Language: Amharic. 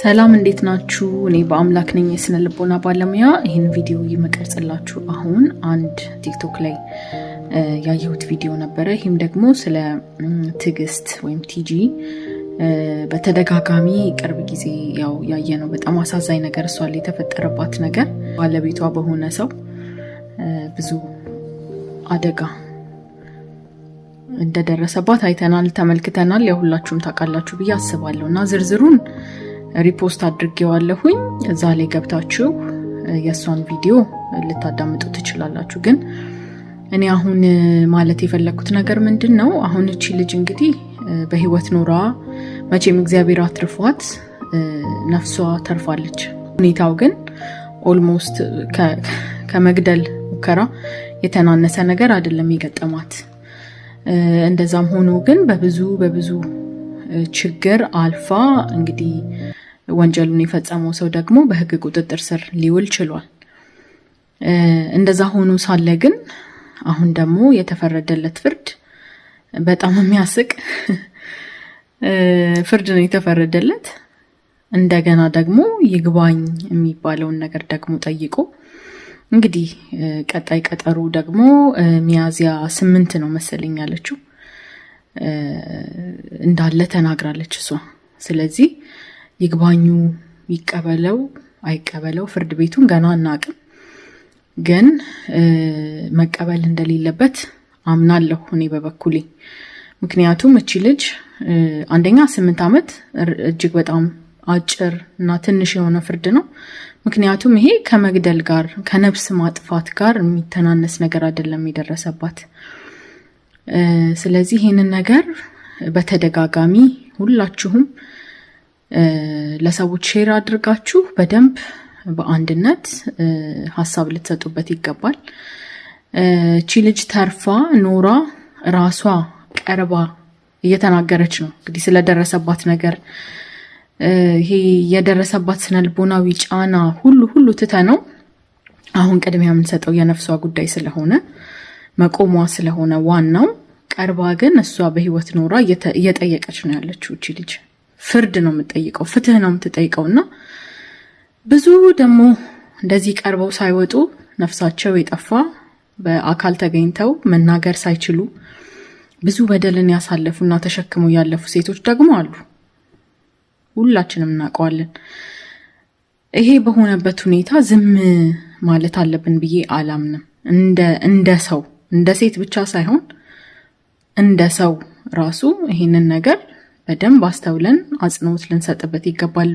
ሰላም እንዴት ናችሁ? እኔ በአምላክ ነኝ የስነ ልቦና ባለሙያ። ይህን ቪዲዮ የምቀርጽላችሁ አሁን አንድ ቲክቶክ ላይ ያየሁት ቪዲዮ ነበረ። ይህም ደግሞ ስለ ትዕግስት ወይም ቲጂ በተደጋጋሚ ቅርብ ጊዜ ያው ያየነው በጣም አሳዛኝ ነገር እሷ ላይ የተፈጠረባት ነገር ባለቤቷ በሆነ ሰው ብዙ አደጋ እንደደረሰባት አይተናል፣ ተመልክተናል። ያሁላችሁም ታውቃላችሁ ብዬ አስባለሁ እና ዝርዝሩን ሪፖስት አድርጌዋለሁኝ። እዛ ላይ ገብታችሁ የሷን ቪዲዮ ልታዳምጡ ትችላላችሁ። ግን እኔ አሁን ማለት የፈለኩት ነገር ምንድነው፣ አሁን እቺ ልጅ እንግዲህ በህይወት ኖራ መቼም እግዚአብሔር አትርፏት ነፍሷ ተርፋለች። ሁኔታው ግን ኦልሞስት ከመግደል ሙከራ የተናነሰ ነገር አይደለም የገጠማት። እንደዛም ሆኖ ግን በብዙ ችግር አልፋ እንግዲህ ወንጀሉን የፈጸመው ሰው ደግሞ በህግ ቁጥጥር ስር ሊውል ችሏል። እንደዛ ሆኖ ሳለ ግን አሁን ደግሞ የተፈረደለት ፍርድ በጣም የሚያስቅ ፍርድ ነው የተፈረደለት። እንደገና ደግሞ ይግባኝ የሚባለውን ነገር ደግሞ ጠይቆ እንግዲህ ቀጣይ ቀጠሩ ደግሞ ሚያዝያ 8 ነው መሰለኝ ያለችው እንዳለ ተናግራለች እሷ። ስለዚህ ይግባኙ ይቀበለው አይቀበለው ፍርድ ቤቱን ገና አናውቅም፣ ግን መቀበል እንደሌለበት አምናለሁ እኔ በበኩሌ። ምክንያቱም እቺ ልጅ አንደኛ 8 ዓመት እጅግ በጣም አጭር እና ትንሽ የሆነ ፍርድ ነው። ምክንያቱም ይሄ ከመግደል ጋር ከነፍስ ማጥፋት ጋር የሚተናነስ ነገር አይደለም የደረሰባት። ስለዚህ ይሄንን ነገር በተደጋጋሚ ሁላችሁም ለሰዎች ሼር አድርጋችሁ በደንብ በአንድነት ሐሳብ ልትሰጡበት ይገባል። እቺ ልጅ ተርፋ ኖራ ራሷ ቀርባ እየተናገረች ነው እንግዲህ ስለደረሰባት ነገር። ይሄ የደረሰባት ስነልቦናዊ ጫና ሁሉ ትተነው አሁን ቅድሚያ የምንሰጠው የነፍሷ ጉዳይ ስለሆነ መቆሟ ስለሆነ ዋናው፣ ቀርባ ግን እሷ በህይወት ኖራ እየጠየቀች ነው ያለችው። እቺ ልጅ ፍርድ ነው የምትጠይቀው፣ ፍትህ ነው የምትጠይቀውና ብዙ ደግሞ እንደዚህ ቀርበው ሳይወጡ ነፍሳቸው የጠፋ በአካል ተገኝተው መናገር ሳይችሉ ብዙ በደልን ያሳለፉና ተሸክመው ያለፉ ሴቶች ደግሞ አሉ። ሁላችንም እናውቀዋለን። ይሄ በሆነበት ሁኔታ ዝም ማለት አለብን ብዬ አላምንም። እንደ ሰው እንደ ሴት ብቻ ሳይሆን እንደ ሰው ራሱ ይሄንን ነገር በደንብ አስተውለን አጽንኦት ልንሰጥበት ይገባል።